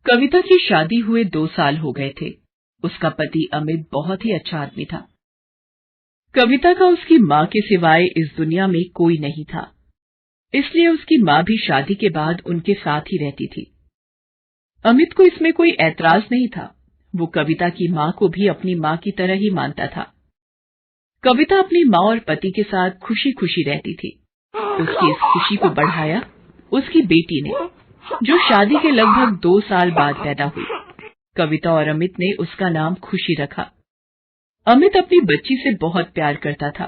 कविता की शादी हुए 2 साल हो गए थे। उसका पति अमित बहुत ही अच्छा आदमी था। कविता का उसकी माँ के सिवाय इस दुनिया में कोई नहीं था, इसलिए उसकी माँ भी शादी के बाद उनके साथ ही रहती थी। अमित को इसमें कोई ऐतराज नहीं था। वो कविता की माँ को भी अपनी माँ की तरह ही मानता था। कविता अपनी माँ और पति के साथ खुशी खुशी रहती थी। उसकी इस खुशी को बढ़ाया उसकी बेटी ने, जो शादी के लगभग 2 साल बाद पैदा हुई। कविता और अमित ने उसका नाम खुशी रखा। अमित अपनी बच्ची से बहुत प्यार करता था।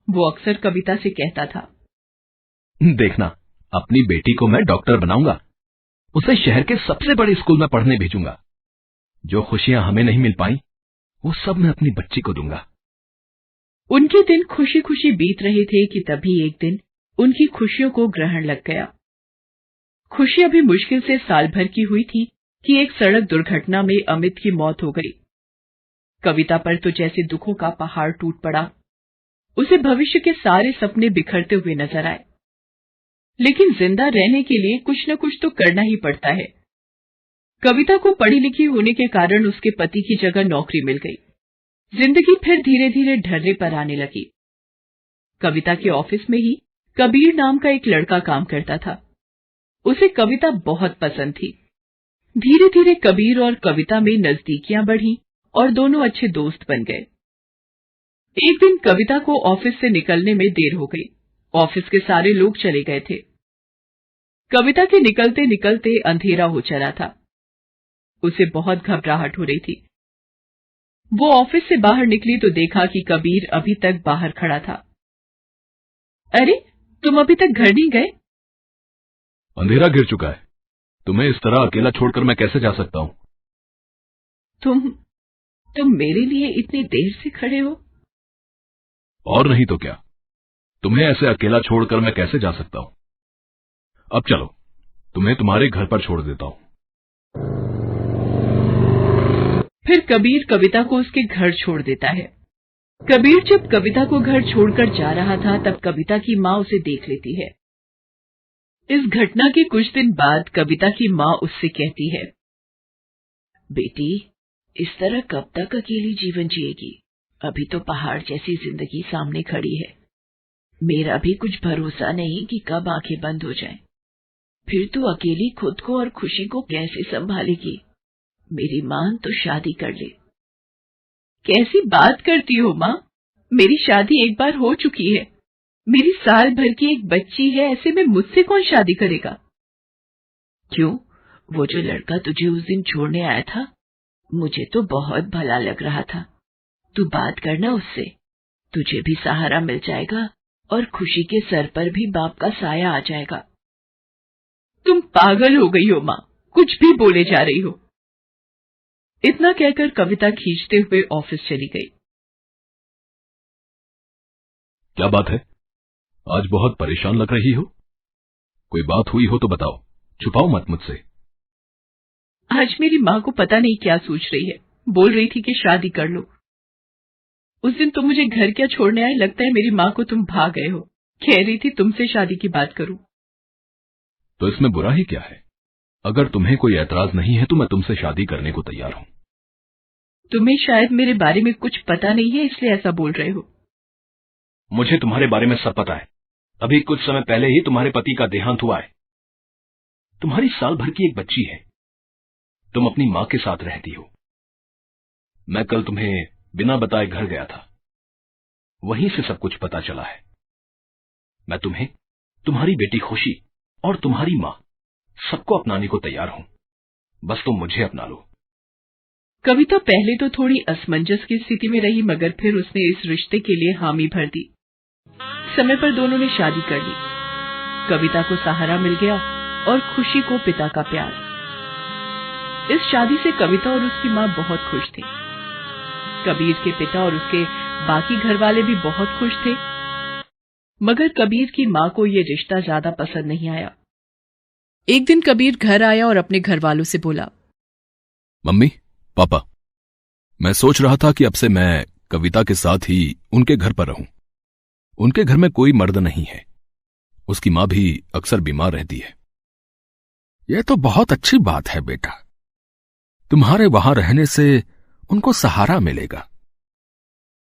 वो अक्सर कविता से कहता था, देखना, अपनी बेटी को मैं डॉक्टर बनाऊंगा, उसे शहर के सबसे बड़े स्कूल में पढ़ने भेजूंगा। जो खुशियां हमें नहीं मिल पाई, वो सब मैं अपनी बच्ची को दूंगा। उनके दिन खुशी खुशी बीत रहे थे कि तभी एक दिन उनकी खुशियों को ग्रहण लग गया। खुशी अभी मुश्किल से साल भर की हुई थी कि एक सड़क दुर्घटना में अमित की मौत हो गई। कविता पर तो जैसे दुखों का पहाड़ टूट पड़ा। उसे भविष्य के सारे सपने बिखरते हुए नजर आए। लेकिन जिंदा रहने के लिए कुछ न कुछ तो करना ही पड़ता है। कविता को पढ़ी लिखी होने के कारण उसके पति की जगह नौकरी मिल गई। जिंदगी फिर धीरे धीरे ढर्रे पर आने लगी। कविता के ऑफिस में ही कबीर नाम का एक लड़का काम करता था। उसे कविता बहुत पसंद थी। धीरे धीरे कबीर और कविता में नजदीकियां बढ़ी और दोनों अच्छे दोस्त बन गए। एक दिन कविता को ऑफिस से निकलने में देर हो गई। ऑफिस के सारे लोग चले गए थे। कविता के निकलते निकलते अंधेरा हो चला था। उसे बहुत घबराहट हो रही थी। वो ऑफिस से बाहर निकली तो देखा कि कबीर अभी तक बाहर खड़ा था। अरे, तुम अभी तक घर नहीं गए? अंधेरा गिर चुका है। तुम्हें इस तरह अकेला छोड़कर मैं कैसे जा सकता हूँ? तुम मेरे लिए इतनी देर से खड़े हो? और नहीं तो क्या, तुम्हें ऐसे अकेला छोड़कर मैं कैसे जा सकता हूँ? अब चलो, तुम्हें तुम्हारे घर पर छोड़ देता हूँ। फिर कबीर कविता को उसके घर छोड़ देता है। कबीर जब कविता को घर छोड़कर जा रहा था, तब कविता की माँ उसे देख लेती है। इस घटना के कुछ दिन बाद कविता की माँ उससे कहती है, बेटी, इस तरह कब तक अकेली जीवन जिएगी? अभी तो पहाड़ जैसी जिंदगी सामने खड़ी है। मेरा भी कुछ भरोसा नहीं कि कब आंखें बंद हो जाएं। फिर तू अकेली खुद को और खुशी को कैसे संभालेगी? मेरी मान तो शादी कर ले। कैसी बात करती हो माँ? मेरी शादी एक बार हो चुकी है। मेरी साल भर की एक बच्ची है, ऐसे में मुझसे कौन शादी करेगा? क्यों, वो जो लड़का तुझे उस दिन छोड़ने आया था, मुझे तो बहुत भला लग रहा था। तू बात करना उससे, तुझे भी सहारा मिल जाएगा और खुशी के सर पर भी बाप का साया आ जाएगा। तुम पागल हो गई हो माँ, कुछ भी बोले जा रही हो। इतना कहकर कविता खींचते हुए ऑफिस चली गई। क्या बात है, आज बहुत परेशान लग रही हो? कोई बात हुई हो तो बताओ, छुपाओ मत मुझसे। आज मेरी माँ को पता नहीं क्या सोच रही है। बोल रही थी कि शादी कर लो। उस दिन तुम मुझे घर क्या छोड़ने आए, लगता है मेरी माँ को तुम भाग गए हो। कह रही थी तुमसे शादी की बात करूं। तो इसमें बुरा ही क्या है? अगर तुम्हें कोई ऐतराज नहीं है तो मैं तुमसे शादी करने को तैयार हूं। तुम्हें शायद मेरे बारे में कुछ पता नहीं है, इसलिए ऐसा बोल रहे हो। मुझे तुम्हारे बारे में सब पता है। अभी कुछ समय पहले ही तुम्हारे पति का देहांत हुआ है। तुम्हारी साल भर की एक बच्ची है। तुम अपनी माँ के साथ रहती हो। मैं कल तुम्हें बिना बताए घर गया था, वहीं से सब कुछ पता चला है। मैं तुम्हें, तुम्हारी बेटी खुशी और तुम्हारी माँ सबको अपनाने को तैयार हूं। बस तुम मुझे अपना लो। कविता पहले तो थोड़ी असमंजस की स्थिति में रही, मगर फिर उसने इस रिश्ते के लिए हामी भर दी। समय पर दोनों ने शादी कर ली। कविता को सहारा मिल गया और खुशी को पिता का प्यार। इस शादी से कविता और उसकी माँ बहुत खुश थी। कबीर के पिता और उसके बाकी घर वाले भी बहुत खुश थे, मगर कबीर की माँ को ये रिश्ता ज्यादा पसंद नहीं आया। एक दिन कबीर घर आया और अपने घर वालों से बोला, मम्मी, पापा, मैं सोच रहा था कि अब से मैं कविता के साथ ही उनके घर पर रहूं। उनके घर में कोई मर्द नहीं है। उसकी माँ भी अक्सर बीमार रहती है। यह तो बहुत अच्छी बात है बेटा। तुम्हारे वहां रहने से उनको सहारा मिलेगा।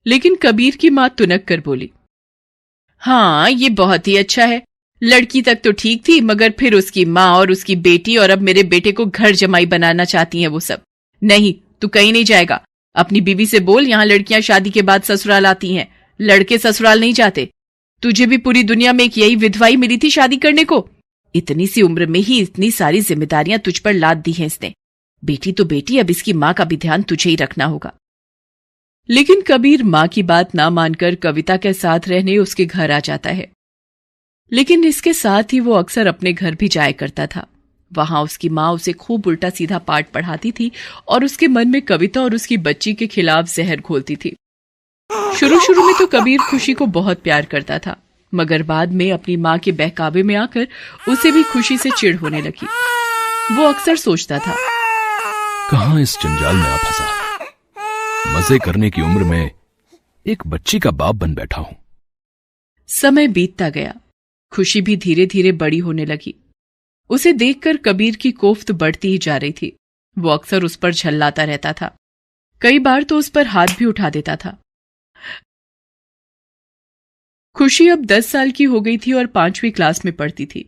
लेकिन कबीर की मां तुनक कर बोली, हाँ ये बहुत ही अच्छा है। लड़की तक तो ठीक थी, मगर फिर उसकी माँ और उसकी बेटी और अब मेरे बेटे को घर जमाई बनाना चाहती हैं वो सब। नहीं, तू कहीं नहीं जाएगा। अपनी बीवी से बोल, यहाँ लड़कियां शादी के बाद ससुराल आती हैं, लड़के ससुराल नहीं जाते। तुझे भी पूरी दुनिया में एक यही विधवाई मिली थी शादी करने को। इतनी सी उम्र में ही इतनी सारी जिम्मेदारियां तुझ पर लाद दी हैं इसने। बेटी तो बेटी, अब इसकी माँ का भी ध्यान तुझे ही रखना होगा। लेकिन कबीर माँ की बात ना मानकर कविता के साथ रहने उसके घर आ जाता है। लेकिन इसके साथ ही वो अक्सर अपने घर भी जाया करता था। वहां उसकी माँ उसे खूब उल्टा सीधा पाठ पढ़ाती थी और उसके मन में कविता और उसकी बच्ची के खिलाफ जहर घोलती थी। शुरू में तो कबीर खुशी को बहुत प्यार करता था, मगर बाद में अपनी माँ के बहकावे में आकर उसे भी खुशी से चिढ़ होने लगी। वो अक्सर सोचता था, कहां इस जंजाल में आ फंसा। मजे करने की उम्र में एक बच्ची का बाप बन बैठा हूं। समय बीतता गया। खुशी भी धीरे धीरे बड़ी होने लगी। उसे देखकर कबीर की कोफ्त बढ़ती ही जा रही थी। वो अक्सर उस पर झल्लाता रहता था, कई बार तो उस पर हाथ भी उठा देता था। खुशी अब 10 साल की हो गई थी और 5वीं क्लास में पढ़ती थी।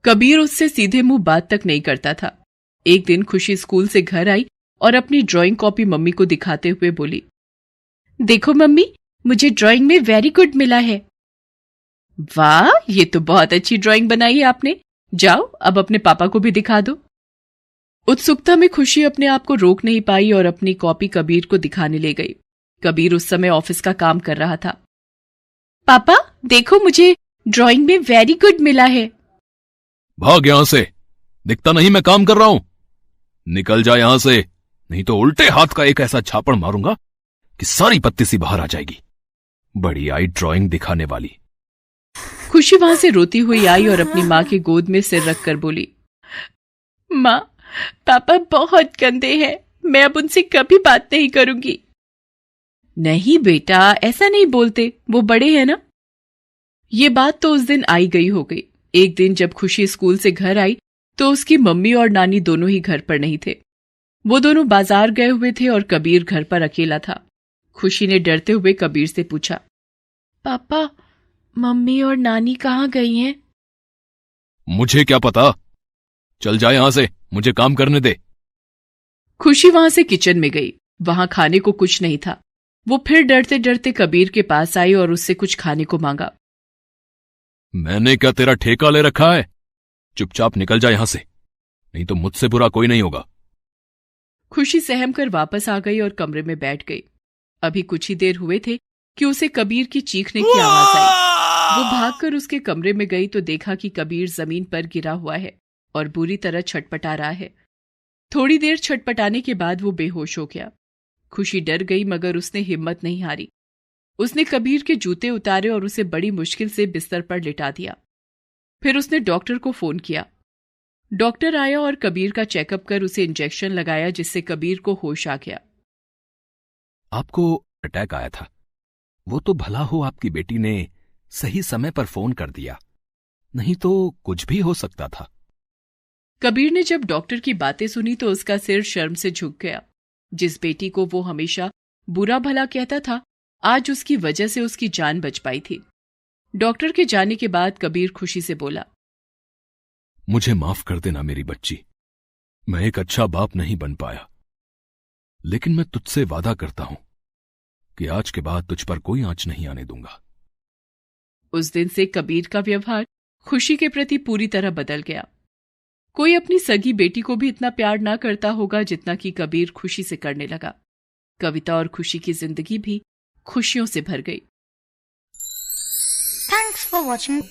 कबीर उससे सीधे मुंह बात तक नहीं करता था। एक दिन खुशी स्कूल से घर आई और अपनी ड्राइंग कॉपी मम्मी को दिखाते हुए बोली, देखो मम्मी, मुझे ड्राइंग में वेरी गुड मिला है। वाह, ये तो बहुत अच्छी ड्राइंग बनाई है आपने। जाओ अब अपने पापा को भी दिखा दो। उत्सुकता में खुशी अपने आप को रोक नहीं पाई और अपनी कॉपी कबीर को दिखाने ले गई। कबीर उस समय ऑफिस का काम कर रहा था। पापा देखो, मुझे ड्राइंग में वेरी गुड मिला है। भाग यहां से, दिखता नहीं मैं काम कर रहा हूं। निकल जा यहां से, नहीं तो उल्टे हाथ का एक ऐसा छापड़ मारूंगा कि सारी पत्ती सी बाहर आ जाएगी। बड़ी आई ड्राइंग दिखाने वाली। खुशी वहां से रोती हुई आई और अपनी माँ के गोद में सिर रखकर बोली, माँ, पापा बहुत गंदे हैं, मैं अब उनसे कभी बात नहीं करूंगी। नहीं बेटा, ऐसा नहीं बोलते, वो बड़े हैं ना। ये बात तो उस दिन आई गई हो गई। एक दिन जब खुशी स्कूल से घर आई तो उसकी मम्मी और नानी दोनों ही घर पर नहीं थे। वो दोनों बाजार गए हुए थे और कबीर घर पर अकेला था। खुशी ने डरते हुए कबीर से पूछा, पापा, मम्मी और नानी कहाँ गई हैं? मुझे क्या पता, चल जा यहां से, मुझे काम करने दे। खुशी वहां से किचन में गई। वहां खाने को कुछ नहीं था। वो फिर डरते डरते कबीर के पास आई और उससे कुछ खाने को मांगा। मैंने क्या तेरा ठेका ले रखा है? चुपचाप निकल जा यहां से, नहीं तो मुझसे बुरा कोई नहीं होगा। खुशी सहम कर वापस आ गई और कमरे में बैठ गई। अभी कुछ ही देर हुए थे कि उसे कबीर की चीखने की आवाज आई। वो भागकर उसके कमरे में गई तो देखा कि कबीर जमीन पर गिरा हुआ है और बुरी तरह छटपटा रहा है। थोड़ी देर छटपटाने के बाद वो बेहोश हो गया। खुशी डर गई, मगर उसने हिम्मत नहीं हारी। उसने कबीर के जूते उतारे और उसे बड़ी मुश्किल से बिस्तर पर लिटा दिया। फिर उसने डॉक्टर को फोन किया। डॉक्टर आया और कबीर का चेकअप कर उसे इंजेक्शन लगाया, जिससे कबीर को होश आ गया। आपको अटैक आया था। वो तो भला हो आपकी बेटी ने सही समय पर फोन कर दिया, नहीं तो कुछ भी हो सकता था। कबीर ने जब डॉक्टर की बातें सुनी तो उसका सिर शर्म से झुक गया। जिस बेटी को वो हमेशा बुरा भला कहता था, आज उसकी वजह से उसकी जान बच पाई थी। डॉक्टर के जाने के बाद कबीर खुशी से बोला, मुझे माफ कर देना मेरी बच्ची, मैं एक अच्छा बाप नहीं बन पाया, लेकिन मैं तुझसे वादा करता हूं कि आज के बाद तुझ पर कोई आंच नहीं आने दूंगा। उस दिन से कबीर का व्यवहार खुशी के प्रति पूरी तरह बदल गया। कोई अपनी सगी बेटी को भी इतना प्यार ना करता होगा जितना कि कबीर खुशी से करने लगा। कविता और खुशी की जिंदगी भी खुशियों से भर गई। Thanks for watching.